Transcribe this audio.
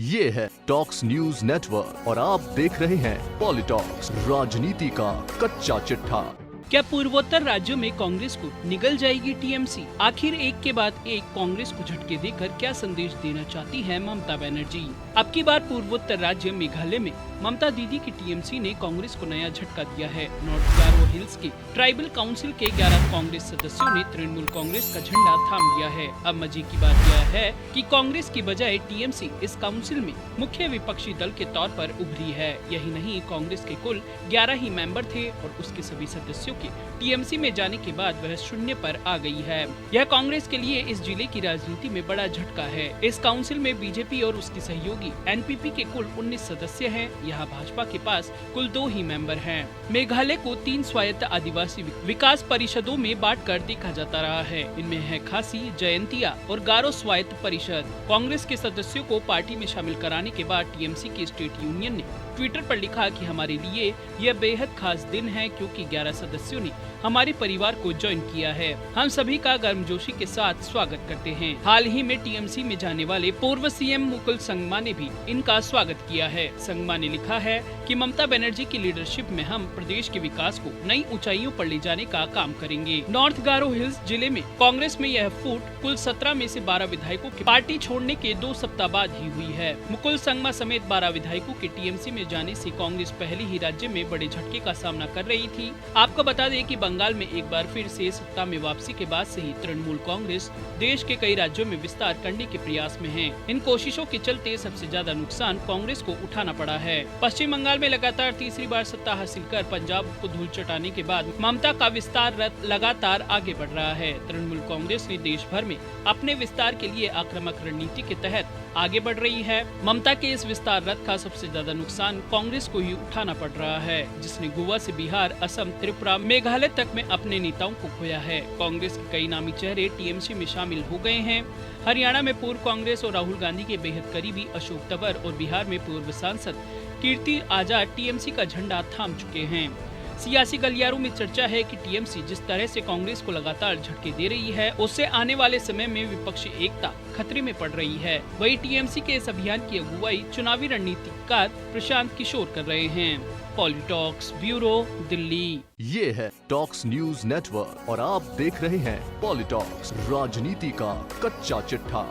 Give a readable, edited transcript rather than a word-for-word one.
ये है talks news network और आप देख रहे हैं पॉलिटॉक्स, राजनीति का कच्चा चिट्ठा। क्या पूर्वोत्तर राज्यों में कांग्रेस को निगल जाएगी टीएमसी? आखिर एक के बाद एक कांग्रेस को झटके देकर क्या संदेश देना चाहती है ममता बनर्जी? अब की बार पूर्वोत्तर राज्य मेघालय में ममता दीदी की टीएमसी ने कांग्रेस को नया झटका दिया है। नॉर्थ गारो हिल्स के ट्राइबल काउंसिल के 11 कांग्रेस सदस्यों ने तृणमूल कांग्रेस का झंडा थाम लिया है। अब मजे की बात यह है कि कांग्रेस की बजाय टीएमसी इस काउंसिल में मुख्य विपक्षी दल के तौर पर उभरी है। यही नहीं, कांग्रेस के कुल 11 ही मेंबर थे और उसके सभी सदस्यों के टीएमसी में जाने के बाद वह शून्य पर आ गई है। यह कांग्रेस के लिए इस जिले की राजनीति में बड़ा झटका है। इस काउंसिल में बीजेपी और उसकी सहयोगी एनपीपी के कुल 19 सदस्य हैं। यहाँ भाजपा के पास कुल 2 ही मेंबर हैं। मेघालय को 3 स्वायत्त आदिवासी विकास परिषदों में बांटकर देखा जाता रहा है। इनमें है खासी, जयंतिया और गारो स्वायत्त परिषद। कांग्रेस के सदस्यों को पार्टी में शामिल कराने के बाद टीएमसी की स्टेट यूनियन ने ट्विटर पर लिखा कि हमारे लिए यह बेहद खास दिन है क्योंकि 11 सदस्यों ने हमारे परिवार को ज्वाइन किया है। हम सभी का गर्मजोशी के साथ स्वागत करते हैं। हाल ही में टीएमसी में जाने वाले पूर्व सीएम मुकुल संगमा ने भी इनका स्वागत किया है। संगमा ने लिखा है कि ममता बनर्जी की लीडरशिप में हम प्रदेश के विकास को नई ऊंचाइयों पर ले जाने का काम करेंगे। नॉर्थ गारो हिल्स जिले में कांग्रेस में यह फूट कुल 17 में से 12 विधायकों के पार्टी छोड़ने के 2 सप्ताह बाद ही हुई है। मुकुल संगमा समेत 12 विधायकों के टीएमसी में जाने से कांग्रेस पहले ही राज्य में बड़े झटके का सामना कर रही थी। आपको बता दें कि बंगाल में एक बार फिर से सत्ता में वापसी के बाद से ही तृणमूल कांग्रेस देश के कई राज्यों में विस्तार करने के प्रयास में है। इन कोशिशों के चलते सबसे ज्यादा नुकसान कांग्रेस को उठाना पड़ा है। पश्चिम बंगाल में लगातार तीसरी बार सत्ता हासिल कर पंजाब को धूल चटाने के बाद ममता का विस्तार रथ लगातार आगे बढ़ रहा है। तृणमूल कांग्रेस ने देश भर में अपने विस्तार के लिए आक्रामक रणनीति के तहत आगे बढ़ रही है। ममता के इस विस्तार रथ का सबसे ज्यादा नुकसान कांग्रेस को ही उठाना पड़ रहा है, जिसने गोवा से बिहार, असम, त्रिपुरा, मेघालय तक में अपने नेताओं को खोया है। कांग्रेस के कई नामी चेहरे टीएमसी में शामिल हो गए हैं। हरियाणा में पूर्व कांग्रेस और राहुल गांधी के बेहद करीबी अशोक तंवर और बिहार में पूर्व सांसद कीर्ति आजाद टीएमसी का झंडा थाम चुके हैं। सियासी गलियारों में चर्चा है कि टीएमसी जिस तरह से कांग्रेस को लगातार झटके दे रही है, उससे आने वाले समय में विपक्षी एकता खतरे में पड़ रही है। वही टीएमसी के इस अभियान की अगुवाई चुनावी रणनीतिकार प्रशांत किशोर कर रहे हैं। पॉलिटॉक्स ब्यूरो, दिल्ली। ये है टॉक्स न्यूज नेटवर्क और आप देख रहे हैं पॉलिटॉक्स, राजनीति का कच्चा चिट्ठा।